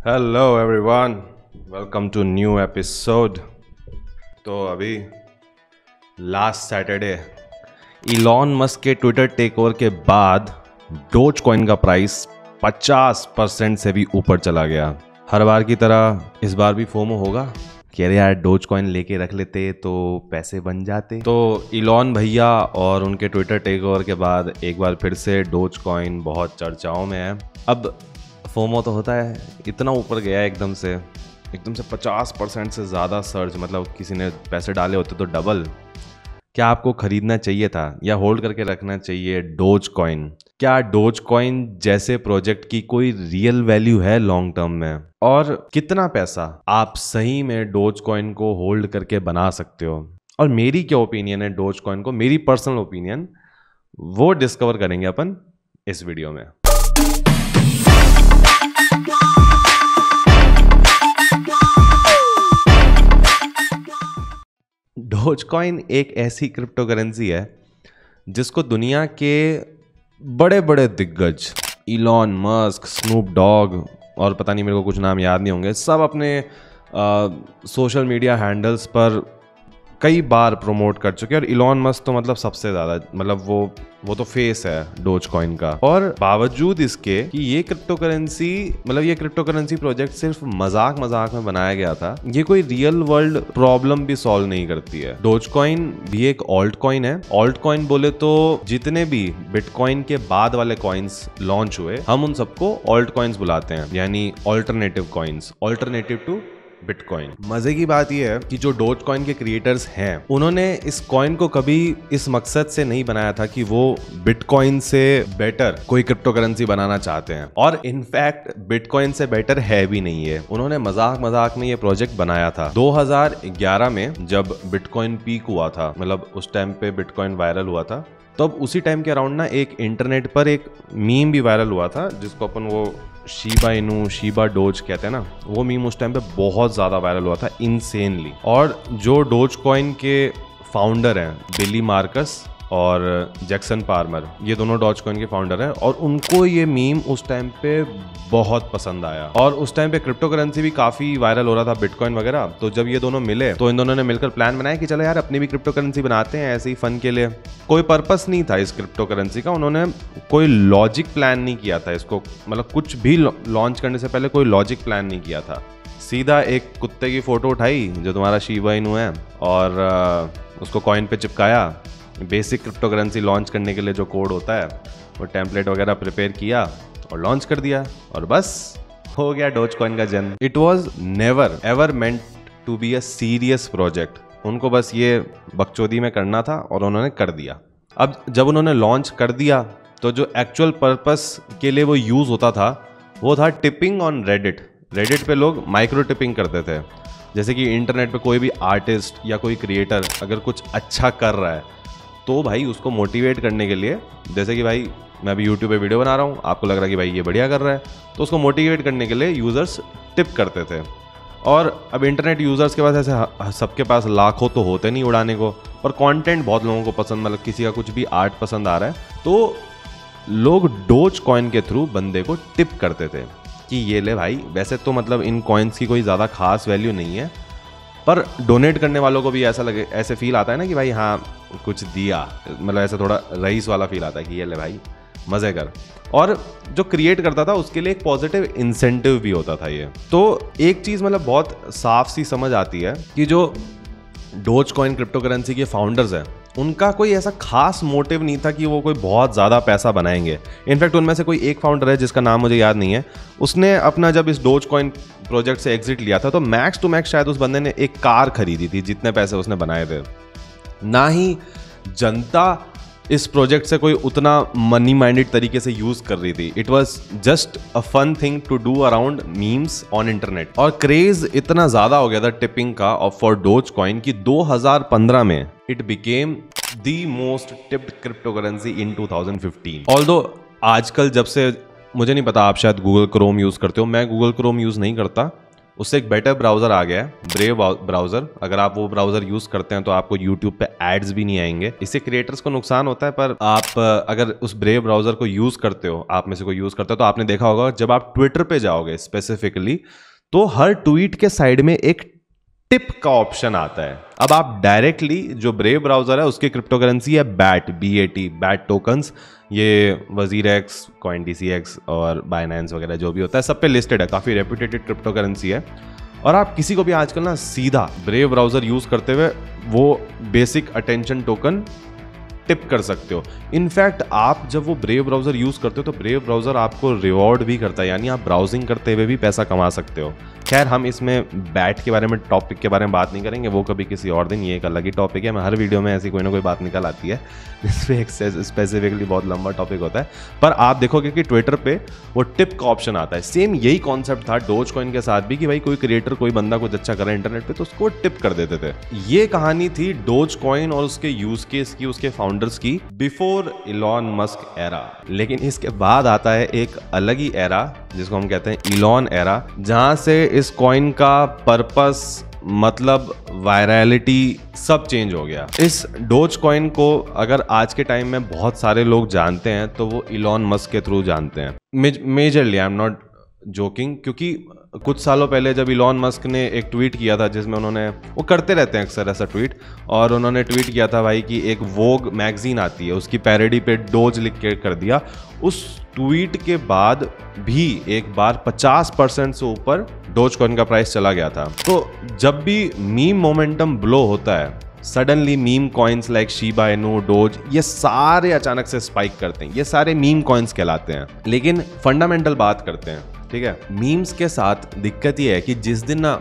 Hello everyone, welcome to new episode. तो अभी last Saturday Elon Musk के Twitter take over के बाद डोज कॉइन का प्राइस 50% से भी ऊपर चला गया। हर बार की तरह इस बार भी फोमो होगा कि अरे यार डोज कॉइन लेके रख लेते तो पैसे बन जाते। तो इलॉन भैया और उनके ट्विटर टेक ओवर के बाद एक बार फिर से डोज कॉइन बहुत चर्चाओं में है। अब फोमो तो होता है, इतना ऊपर गया है एकदम से 50% से ज़्यादा सर्ज, मतलब किसी ने पैसे डाले होते तो डबल। क्या आपको खरीदना चाहिए था या होल्ड करके रखना चाहिए डोज कॉइन? क्या डोज कॉइन जैसे प्रोजेक्ट की कोई रियल वैल्यू है लॉन्ग टर्म में? और कितना पैसा आप सही में डोज कॉइन को होल्ड करके बना सकते हो? और मेरी क्या ओपिनियन है डोज कॉइन को, मेरी पर्सनल ओपिनियन, वो डिस्कवर करेंगे अपन इस वीडियो में। डोज कॉइन एक ऐसी क्रिप्टो करेंसी है जिसको दुनिया के बड़े बड़े दिग्गज इलॉन मस्क, स्नूप डॉग और पता नहीं, मेरे को कुछ नाम याद नहीं होंगे, सब अपने सोशल मीडिया हैंडल्स पर कई बार प्रमोट कर चुके हैं। और इलॉन मस्क तो मतलब सबसे ज़्यादा, मतलब वो तो फेस है डोज कॉइन का। और बावजूद इसके कि ये क्रिप्टो करेंसी प्रोजेक्ट सिर्फ मजाक में बनाया गया था, ये कोई रियल वर्ल्ड प्रॉब्लम भी सॉल्व नहीं करती है। डोज कॉइन भी एक ऑल्ट कॉइन है। ऑल्ट कॉइन बोले तो जितने भी बिटकॉइन के बाद वाले कॉइन्स लॉन्च हुए, हम उन सबको ऑल्ट कॉइन्स बुलाते हैं, यानी alternative coins, alternative to bitcoin. मजे की बात यह है कि जो डोज कॉइन के क्रिएटर्स हैं, उन्होंने इस कॉइन को कभी इस मकसद से नहीं बनाया था कि वो बिटकॉइन से बेटर कोई क्रिप्टो करेंसी बनाना चाहते हैं, और इनफैक्ट बिटकॉइन से बेटर है भी नहीं है। उन्होंने मजाक में ये प्रोजेक्ट बनाया था। 2011 में जब बिटकॉइन पीक हुआ था, मतलब उस टाइम पे बिटकॉइन वायरल हुआ था, तब उसी टाइम के अराउंड ना एक इंटरनेट पर एक मीम भी वायरल हुआ था जिसको अपन वो शीबा इनू, शीबा डोज कहते हैं ना, वो मीम उस टाइम पे बहुत ज़्यादा वायरल हुआ था, इनसेनली। और जो डोज कॉइन के फाउंडर हैं बिली मार्कस और जैक्सन पार्मर, ये दोनों डोज कॉइन के फाउंडर हैं, और उनको ये मीम उस टाइम पे बहुत पसंद आया। और उस टाइम पे क्रिप्टो करेंसी भी काफ़ी वायरल हो रहा था, बिटकॉइन वगैरह। तो जब ये दोनों मिले तो इन दोनों ने मिलकर प्लान बनाया कि चलो यार अपनी भी क्रिप्टो करेंसी बनाते हैं, ऐसे ही फन के लिए। कोई पर्पस नहीं था इस क्रिप्टो करेंसी का, उन्होंने कोई लॉजिक प्लान नहीं किया था इसको, मतलब कुछ भी लॉन्च करने से पहले कोई लॉजिक प्लान नहीं किया था। सीधा एक कुत्ते की फोटो उठाई जो तुम्हारा शीबा इनू है, और उसको कॉइन पे चिपकाया। बेसिक क्रिप्टो करेंसी लॉन्च करने के लिए जो कोड होता है, वो टेम्पलेट वगैरह प्रिपेयर किया और लॉन्च कर दिया, और बस हो गया डोज कॉइन का जन्म। It was never ever meant to be a serious project. उनको बस ये बकचोदी में करना था और उन्होंने कर दिया। अब जब उन्होंने लॉन्च कर दिया तो जो एक्चुअल पर्पस के लिए वो यूज़ होता था वो था टिपिंग ऑन रेडिट। रेडिट पे लोग माइक्रो टिपिंग करते थे। जैसे कि इंटरनेट पे कोई भी आर्टिस्ट या कोई क्रिएटर अगर कुछ अच्छा कर रहा है तो भाई उसको मोटिवेट करने के लिए, जैसे कि भाई मैं अभी यूट्यूब पे वीडियो बना रहा हूँ, आपको लग रहा है कि भाई ये बढ़िया कर रहा है, तो उसको मोटिवेट करने के लिए यूज़र्स टिप करते थे। और अब इंटरनेट यूज़र्स के पास ऐसे सबके पास लाखों तो होते नहीं उड़ाने को, और कंटेंट बहुत लोगों को पसंद, मतलब किसी का कुछ भी आर्ट पसंद आ रहा है तो लोग डोज कॉइन के थ्रू बंदे को टिप करते थे कि ये ले भाई। वैसे तो मतलब इन कॉइन्स की कोई ज़्यादा खास वैल्यू नहीं है, पर डोनेट करने वालों को भी ऐसे फील आता है ना कि भाई हाँ कुछ दिया, मतलब ऐसा थोड़ा रईस वाला फील आता है कि ये ले भाई मज़े कर। और जो क्रिएट करता था उसके लिए एक पॉजिटिव इंसेंटिव भी होता था ये। तो एक चीज़ मतलब बहुत साफ सी समझ आती है कि जो डोज कॉइन क्रिप्टो करेंसी के फाउंडर्स हैं, उनका कोई ऐसा खास मोटिव नहीं था कि वो कोई बहुत ज़्यादा पैसा बनाएंगे। इनफैक्ट उनमें से कोई एक फाउंडर है जिसका नाम मुझे याद नहीं है, उसने अपना जब इस डोज कॉइन प्रोजेक्ट से एग्जिट लिया था तो मैक्स टू मैक्स शायद उस बंदे ने एक कार खरीदी थी जितने पैसे उसने बनाए थे। ना ही जनता इस प्रोजेक्ट से कोई उतना मनी माइंडेड तरीके से यूज कर रही थी। It was just a fun thing to do around memes on internet. और क्रेज इतना ज्यादा हो गया था टिपिंग का और फॉर डोज कॉइन कि 2015 में it became the most tipped crypto currency in 2015। Although आजकल जब से, मुझे नहीं पता, आप शायद गूगल क्रोम यूज करते हो, मैं गूगल क्रोम यूज नहीं करता, उससे एक बेटर ब्राउज़र आ गया है, ब्रेव ब्राउज़र। अगर आप वो ब्राउज़र यूज़ करते हैं तो आपको यूट्यूब पे एड्स भी नहीं आएंगे। इससे क्रिएटर्स को नुकसान होता है, पर आप अगर उस ब्रेव ब्राउज़र को यूज़ करते हो, आप में से कोई यूज़ करते हो, तो आपने देखा होगा जब आप ट्विटर पे जाओगे स्पेसिफिकली, तो हर ट्वीट के साइड में एक टिप का ऑप्शन आता है। अब आप डायरेक्टली, जो ब्रेव ब्राउज़र है उसकी क्रिप्टो करेंसी है बैट, BAT, बैट टोकन्स। ये WazirX, CoinDCX और बाइनेंस वगैरह जो भी होता है सब पे लिस्टेड है, काफ़ी रेप्यूटेड क्रिप्टो करेंसी है। और आप किसी को भी आजकल ना सीधा ब्रेव ब्राउज़र यूज़ करते हुए वो बेसिक अटेंशन टोकन टिप कर सकते हो। इनफैक्ट आप जब वो ब्रेव ब्राउज़र यूज़ करते हो तो ब्रेव ब्राउज़र आपको रिवॉर्ड भी करता है, यानी आप ब्राउजिंग करते हुए भी पैसा कमा सकते हो। खैर, हम इसमें बैट के बारे में, टॉपिक के बारे में बात नहीं करेंगे, वो कभी किसी और दिन, ये एक अलग ही टॉपिक है। मैं हर वीडियो में ऐसी कोई ना कोई बात निकल आती है जिसपे एक स्पेसिफिकली बहुत लंबा टॉपिक होता है। पर आप देखोगे कि ट्विटर पे वो टिप का ऑप्शन आता है। सेम यही कॉन्सेप्ट था डोज कॉइन के साथ भी, कि भाई कोई क्रिएटर, कोई बंदा कुछ अच्छा कर रहा है इंटरनेट पे तो उसको टिप कर देते थे। ये कहानी थी डोज कॉइन और उसके यूज केस की, उसके फाउंडर्स की, बिफोर इलॉन मस्क एरा। लेकिन इसके बाद आता है एक अलग ही एरा जिसको हम कहते हैं इलॉन एरा, जहां से इस कॉइन का पर्पस, मतलब वायरलिटी सब चेंज हो गया। इस डोज कॉइन को अगर आज के टाइम में बहुत सारे लोग जानते हैं तो वो इलॉन मस्क के थ्रू जानते हैं। Majorly, I am not joking, क्योंकि कुछ सालों पहले जब इलॉन मस्क ने एक ट्वीट किया था जिसमें उन्होंने, वो करते रहते हैं अक्सर ऐसा ट्वीट, और उन्होंने ट्वीट किया था भाई कि एक वोग मैगजीन आती है उसकी पैरोडी पे डोज लिख के कर दिया। उस ट्वीट के बाद भी एक बार 50% से ऊपर डोज कॉइन का प्राइस चला गया था। तो जब भी मीम मोमेंटम ब्लो होता है, suddenly meme coins like Shiba Inu, dose, ये सारे अचानक से स्पाइक करते हैं। ये सारे मीम कॉइन्स कहलाते हैं। लेकिन फंडामेंटल बात करते हैं, ठीक है। मीम्स के साथ दिक्कत ये है कि जिस दिन ना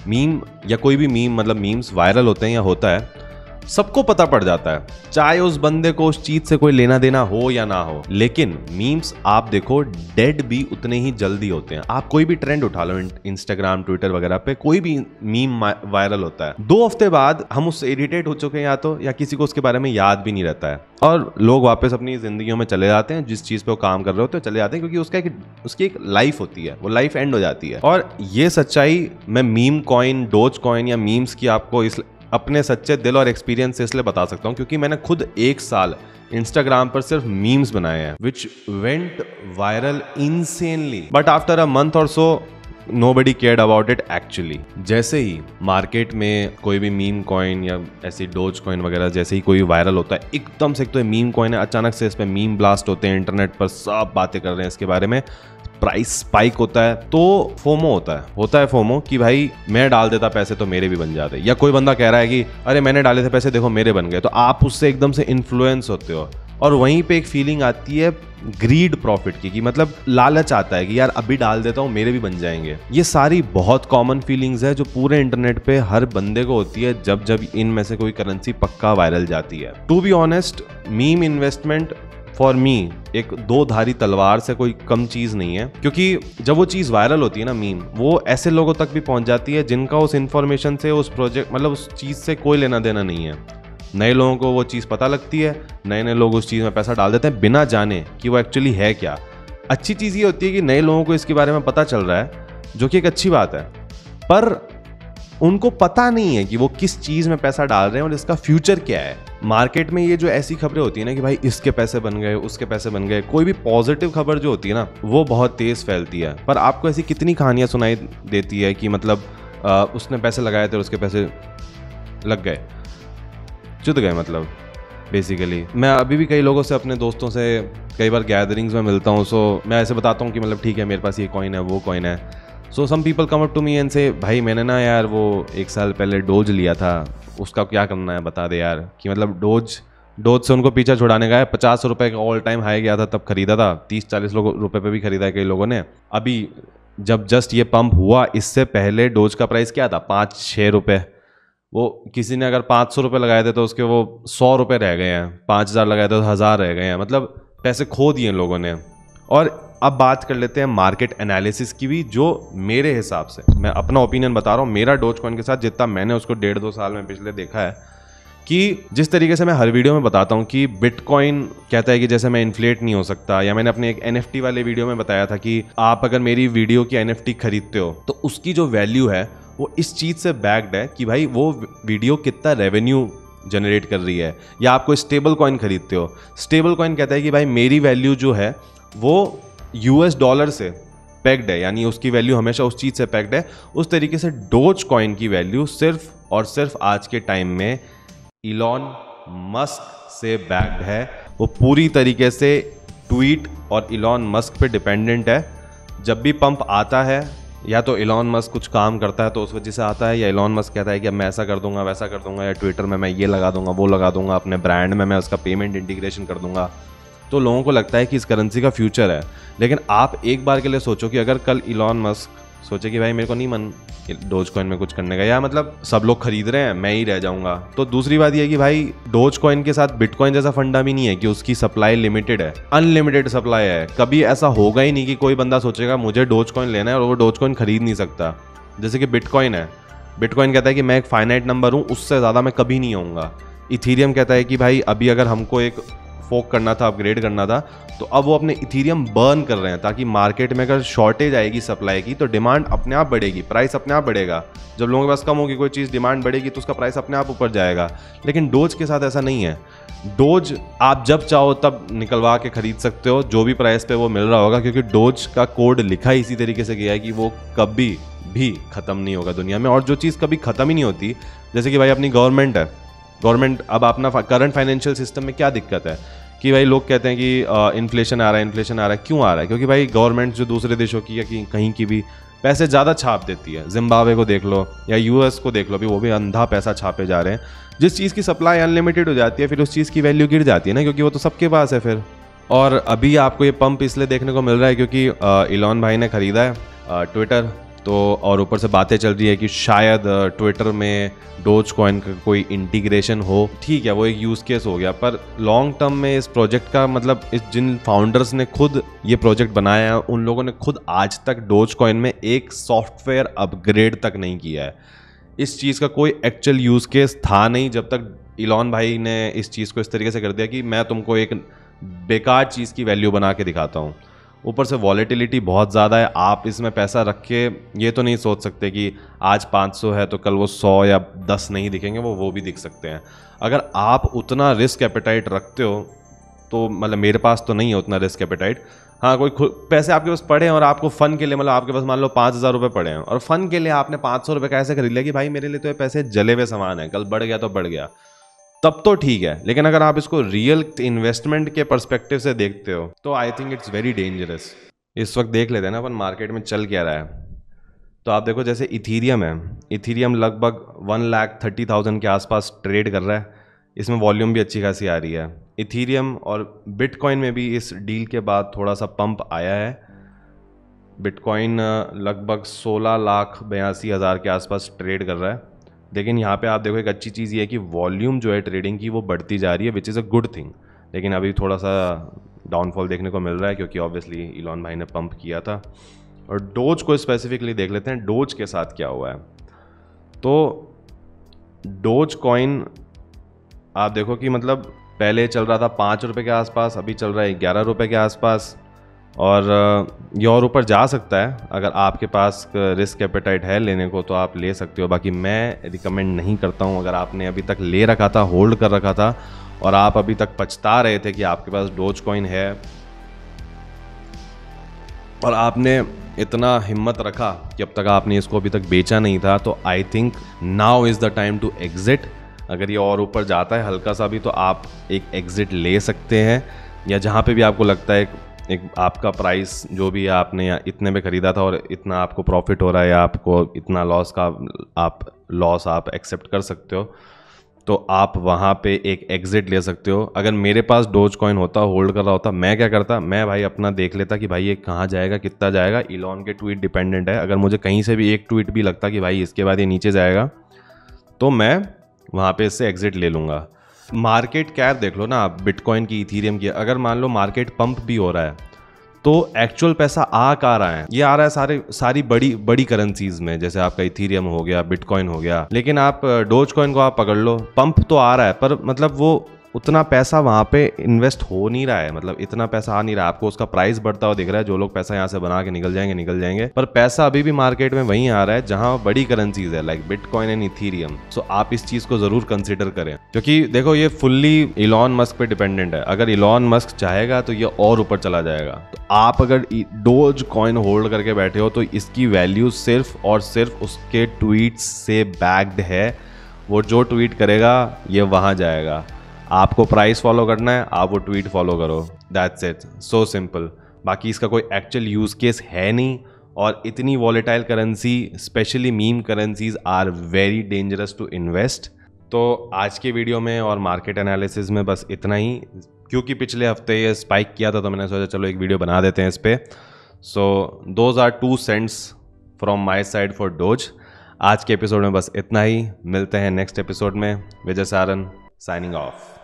मीम या कोई भी मीम, मतलब मीम्स वायरल होते हैं या होता है, सबको पता पड़ जाता है, चाहे उस बंदे को उस चीज से कोई लेना देना हो या ना हो। लेकिन मीम्स आप देखो डेड भी उतने ही जल्दी होते हैं। आप कोई भी ट्रेंड उठा लो, इंस्टाग्राम, ट्विटर वगैरह पे कोई भी मीम वायरल होता है, 2 हफ्ते बाद हम उससे इरिटेट हो चुके हैं या किसी को उसके बारे में याद भी नहीं रहता है, और लोग वापस अपनी जिंदगियों में चले जाते हैं। जिस चीज पे वो काम कर रहे होते हैं चले जाते हैं, क्योंकि उसकी एक लाइफ होती है, वो लाइफ एंड हो जाती है। और ये सच्चाई मैं मीम कॉइन, डोज कॉइन या मीम्स की आपको इस अपने सच्चे दिल और एक्सपीरियंस से इसलिए बता सकता हूं क्योंकि मैंने खुद 1 साल इंस्टाग्राम पर सिर्फ मीम्स बनाए हैं, which went viral insanely, but after a month और सो nobody cared about it actually। जैसे ही मार्केट में कोई भी मीम कॉइन या ऐसी डोज कॉइन वगैरह जैसे ही कोई वायरल होता है, एकदम से, एक तो मीम कॉइन है, अचानक से इस पे मीम ब्लास्ट होते हैं, इंटरनेट पर सब बातें कर रहे हैं इसके बारे में, प्राइस स्पाइक होता है, तो फोमो होता है फोमो कि भाई मैं डाल देता पैसे तो मेरे भी बन जाते, या कोई बंदा कह रहा है कि अरे मैंने डाले थे पैसे, देखो मेरे बन गए, तो आप उससे एकदम से इन्फ्लुएंस होते हो। और वहीं पे एक फीलिंग आती है ग्रीड प्रॉफिट की, मतलब लालच आता है कि यार अभी डाल देता हूँ मेरे भी बन जाएंगे। ये सारी बहुत कॉमन फीलिंग्स है जो पूरे इंटरनेट पे हर बंदे को होती है जब इनमें से कोई करेंसी पक्का वायरल जाती है। To be honest, meme investment for me एक 2 धारी तलवार से कोई कम चीज नहीं है, क्योंकि जब वो चीज वायरल होती है ना मीम, वो ऐसे लोगों तक भी पहुंच जाती है जिनका उस इंफॉर्मेशन से, उस प्रोजेक्ट, मतलब उस चीज से कोई लेना देना नहीं है। नए लोगों को वो चीज़ पता लगती है, नए लोग उस चीज़ में पैसा डाल देते हैं बिना जाने कि वो एक्चुअली है क्या। अच्छी चीज़ ये होती है कि नए लोगों को इसके बारे में पता चल रहा है, जो कि एक अच्छी बात है, पर उनको पता नहीं है कि वो किस चीज़ में पैसा डाल रहे हैं और इसका फ्यूचर क्या है। मार्केट में ये जो ऐसी खबरें होती है ना कि भाई इसके पैसे बन गए, उसके पैसे बन गए, कोई भी पॉजिटिव खबर जो होती है ना वो बहुत तेज़ फैलती है, पर आपको ऐसी कितनी कहानियाँ सुनाई देती है कि मतलब उसने पैसे लगाए थे और उसके पैसे लग गए, चुद गए, मतलब बेसिकली। मैं अभी भी कई लोगों से, अपने दोस्तों से कई बार गैदरिंग्स में मिलता हूँ, सो मैं ऐसे बताता हूँ कि मतलब ठीक है मेरे पास ये कॉइन है, वो कॉइन है, so some people come up to me and say भाई मैंने ना यार वो 1 साल पहले डोज लिया था, उसका क्या करना है बता दे यार। कि मतलब डोज से उनको पीछा छुड़ाने का है। 50 रुपये का ऑल टाइम हाई गया था तब खरीदा था, 30-40 रुपये पे भी खरीदा है कई लोगों ने। अभी जब जस्ट ये पंप हुआ, इससे पहले डोज का प्राइस क्या था, 5-6 रुपये। वो किसी ने अगर 500 रुपये लगाए थे तो उसके वो 100 रुपये रह गए हैं, 5000 लगाए थे तो 1000 रह गए हैं, मतलब पैसे खो दिए लोगों ने। और अब बात कर लेते हैं मार्केट एनालिसिस की भी, जो मेरे हिसाब से, मैं अपना ओपिनियन बता रहा हूँ, मेरा डोज कॉइन के साथ जितना मैंने उसको 1.5-2 साल में पिछले देखा है, कि जिस तरीके से मैं हर वीडियो में बताता हूँ कि बिटकॉइन कहता है कि जैसे मैं इन्फ्लेट नहीं हो सकता, या मैंने अपने एक NFT वाले वीडियो में बताया था कि आप अगर मेरी वीडियो की NFT खरीदते हो तो उसकी जो वैल्यू है वो इस चीज़ से बैक्ड है कि भाई वो वीडियो कितना रेवेन्यू जनरेट कर रही है। या आप कोई स्टेबल कॉइन खरीदते हो, स्टेबल कॉइन कहता है कि भाई मेरी वैल्यू जो है वो US डॉलर से पैक्ड है, यानी उसकी वैल्यू हमेशा उस चीज़ से पैक्ड है। उस तरीके से डोज कॉइन की वैल्यू सिर्फ और सिर्फ आज के टाइम में इलॉन मस्क से बैक्ड है। वो पूरी तरीके से ट्वीट और इलॉन मस्क पे डिपेंडेंट है। जब भी पंप आता है या तो इलॉन मस्क कुछ काम करता है तो उस वजह से आता है, या इलॉन मस्क कहता है कि अब मैं ऐसा कर दूंगा वैसा कर दूंगा, या ट्विटर में मैं ये लगा दूंगा वो लगा दूंगा, अपने ब्रांड में मैं उसका पेमेंट इंटीग्रेशन कर दूंगा। तो लोगों को लगता है कि इस करेंसी का फ्यूचर है। लेकिन आप एक बार के लिए सोचो कि अगर कल इलॉन मस्क सोचे कि भाई मेरे को नहीं मन डोज कॉइन में कुछ करने का, या मतलब सब लोग खरीद रहे हैं मैं ही रह जाऊंगा, तो दूसरी बात यह है कि भाई डोज कॉइन के साथ बिटकॉइन जैसा फंडा भी नहीं है कि उसकी सप्लाई लिमिटेड है, अनलिमिटेड सप्लाई है। कभी ऐसा होगा ही नहीं कि कोई बंदा सोचेगा मुझे डोज कॉइन लेना है और वो डोज कॉइन खरीद नहीं सकता। जैसे कि बिटकॉइन है, बिटकॉइन कहता है कि मैं एक फाइनाइट नंबर हूँ, उससे ज़्यादा मैं कभी नहीं आऊँगा। इथीरियम कहता है कि भाई अभी अगर हमको एक फोक करना था, अपग्रेड करना था, तो अब वो अपने इथीरियम बर्न कर रहे हैं ताकि मार्केट में अगर शॉर्टेज आएगी सप्लाई की तो डिमांड अपने आप बढ़ेगी, प्राइस अपने आप बढ़ेगा। जब लोगों के पास कम होगी कोई चीज़, डिमांड बढ़ेगी तो उसका प्राइस अपने आप ऊपर जाएगा। लेकिन डोज के साथ ऐसा नहीं है। डोज आप जब चाहो तब निकलवा के खरीद सकते हो, जो भी प्राइस पे वो मिल रहा होगा, क्योंकि डोज का कोड लिखा ही इसी तरीके से गया है कि वो कभी भी ख़त्म नहीं होगा दुनिया में। और जो चीज़ कभी ख़त्म ही नहीं होती, जैसे कि भाई अपनी गवर्नमेंट है, गवर्नमेंट अब अपना करंट फाइनेंशियल सिस्टम में क्या दिक्कत है कि भाई लोग कहते हैं कि इन्फ्लेशन आ रहा है, इन्फ्लेशन आ रहा है। क्यों आ रहा है? क्योंकि भाई गवर्नमेंट जो दूसरे देशों की या कि कहीं की भी पैसे ज़्यादा छाप देती है। जिम्बाब्वे को देख लो या US को देख लो, भी वो भी अंधा पैसा छापे जा रहे हैं। जिस चीज़ की सप्लाई अनलिमिटेड हो जाती है फिर उस चीज़ की वैल्यू गिर जाती है ना, क्योंकि वो तो सबके पास है फिर। और अभी आपको ये पंप इसलिए देखने को मिल रहा है क्योंकि इलॉन भाई ने ख़रीदा है ट्विटर, तो और ऊपर से बातें चल रही है कि शायद ट्विटर में डोज कॉइन का कोई इंटीग्रेशन हो। ठीक है, वो एक यूज़ केस हो गया, पर लॉन्ग टर्म में इस प्रोजेक्ट का मतलब इस जिन फाउंडर्स ने खुद ये प्रोजेक्ट बनाया है उन लोगों ने खुद आज तक डोज कॉइन में एक सॉफ्टवेयर अपग्रेड तक नहीं किया है। इस चीज़ का कोई एक्चुअल यूज़ केस था नहीं जब तक इलॉन भाई ने इस चीज़ को इस तरीके से कर दिया कि मैं तुमको एक बेकार चीज़ की वैल्यू बना के दिखाता हूँ। ऊपर से वॉलेटिलिटी बहुत ज़्यादा है। आप इसमें पैसा रख के ये तो नहीं सोच सकते कि आज 500 है तो कल वो 100 या 10 नहीं दिखेंगे, वो भी दिख सकते हैं। अगर आप उतना रिस्क एपेटाइट रखते हो तो मतलब मेरे पास तो नहीं है उतना रिस्क एपेटाइट। हाँ, कोई पैसे आपके पास पड़े हैं और आपको फ़न के लिए, मतलब आपके पास मान लो 5,000 रुपये पड़े हैं और फ़न के लिए आपने 500 रुपये का ऐसे खरीद लिया कि भाई मेरे लिए तो ये पैसे जले हुए सामान है, कल बढ़ गया तो बढ़ गया, तब तो ठीक है। लेकिन अगर आप इसको रियल इन्वेस्टमेंट के पर्सपेक्टिव से देखते हो तो I think it's very dangerous. इस वक्त देख लेते हैं ना अपन मार्केट में चल क्या रहा है। तो आप देखो जैसे इथीरियम है, इथीरियम लगभग 1,30,000 के आसपास ट्रेड कर रहा है। इसमें वॉल्यूम भी अच्छी खासी आ रही है। इथीरियम और बिटकॉइन में भी इस डील के बाद थोड़ा सा पंप आया है। बिटकॉइन लगभग 16,82,000 के आसपास ट्रेड कर रहा है। लेकिन यहाँ पे आप देखो एक अच्छी चीज़ ये है कि वॉल्यूम जो है ट्रेडिंग की वो बढ़ती जा रही है, which is a good thing. लेकिन अभी थोड़ा सा डाउनफॉल देखने को मिल रहा है क्योंकि ऑब्वियसली इलॉन भाई ने पंप किया था। और डोज को स्पेसिफिकली देख लेते हैं, डोज के साथ क्या हुआ है। तो डोज कॉइन आप देखो कि मतलब पहले चल रहा था 5 रुपये के आसपास, अभी चल रहा है 11 रुपये के आसपास, और ये और ऊपर जा सकता है। अगर आपके पास रिस्क एपेटाइट है लेने को तो आप ले सकते हो, बाकी मैं रिकमेंड नहीं करता हूँ। अगर आपने अभी तक ले रखा था, होल्ड कर रखा था और आप अभी तक पछता रहे थे कि आपके पास डोज कॉइन है और आपने इतना हिम्मत रखा कि अब तक आपने इसको अभी तक बेचा नहीं था, तो I think now is the time to exit. अगर ये और ऊपर जाता है हल्का सा भी तो आप एक एग्जिट ले सकते हैं, या जहाँ पे भी आपको लगता है एक आपका प्राइस जो भी है आपने इतने में ख़रीदा था और इतना आपको प्रॉफिट हो रहा है या आपको इतना लॉस आप एक्सेप्ट कर सकते हो, तो आप वहाँ पे एक एग्जिट ले सकते हो। अगर मेरे पास डोज कॉइन होता, होल्ड कर रहा होता, मैं क्या करता, मैं भाई अपना देख लेता कि भाई ये कहाँ जाएगा, कितना जाएगा। इलॉन के ट्वीट डिपेंडेंट है। अगर मुझे कहीं से भी एक ट्वीट भी लगता कि भाई इसके बाद ये नीचे जाएगा तो मैं वहाँ पे इससे एग्जिट ले लूँगा। मार्केट कैप देख लो ना आप, बिटकॉइन की, इथीरियम की। अगर मान लो मार्केट पंप भी हो रहा है तो एक्चुअल पैसा आ कहाँ रहा है? ये आ रहा है सारी बड़ी बड़ी करेंसीज में, जैसे आपका इथीरियम हो गया, बिटकॉइन हो गया। लेकिन आप डोज कॉइन को आप पकड़ लो, पंप तो आ रहा है पर मतलब वो उतना पैसा वहां पे इन्वेस्ट हो नहीं रहा है, मतलब इतना पैसा आ नहीं रहा है। आपको उसका प्राइस बढ़ता हुआ दिख रहा है, जो लोग पैसा यहाँ से बना के निकल जाएंगे, पर पैसा अभी भी मार्केट में वहीं आ रहा है जहां बड़ी करेंसीज है, लाइक बिटकॉइन एंड इथीरियम। सो आप इस चीज को जरूर कंसिडर करें, क्योंकि देखो ये फुल्ली इलॉन मस्क पे डिपेंडेंट है। अगर इलॉन मस्क चाहेगा तो ये और ऊपर चला जाएगा। तो आप अगर डोज कॉइन होल्ड करके बैठे हो तो इसकी वैल्यू सिर्फ और सिर्फ उसके ट्वीट्स से बैक्ड है। वो जो ट्वीट करेगा ये वहां जाएगा। आपको प्राइस फॉलो करना है, आप वो ट्वीट फॉलो करो, दैट्स इट, सो सिंपल। बाकी इसका कोई एक्चुअल यूज केस है नहीं। और इतनी volatile currency, specially meme currencies, are very dangerous to invest. तो आज के वीडियो में और मार्केट एनालिसिस में बस इतना ही, क्योंकि पिछले हफ्ते ये स्पाइक किया था तो मैंने सोचा चलो एक वीडियो बना देते हैं इस पर। So those are 2 cents from my side for Doge. आज के एपिसोड में बस इतना ही, मिलते हैं नेक्स्ट एपिसोड में। विजय सारन साइनिंग ऑफ।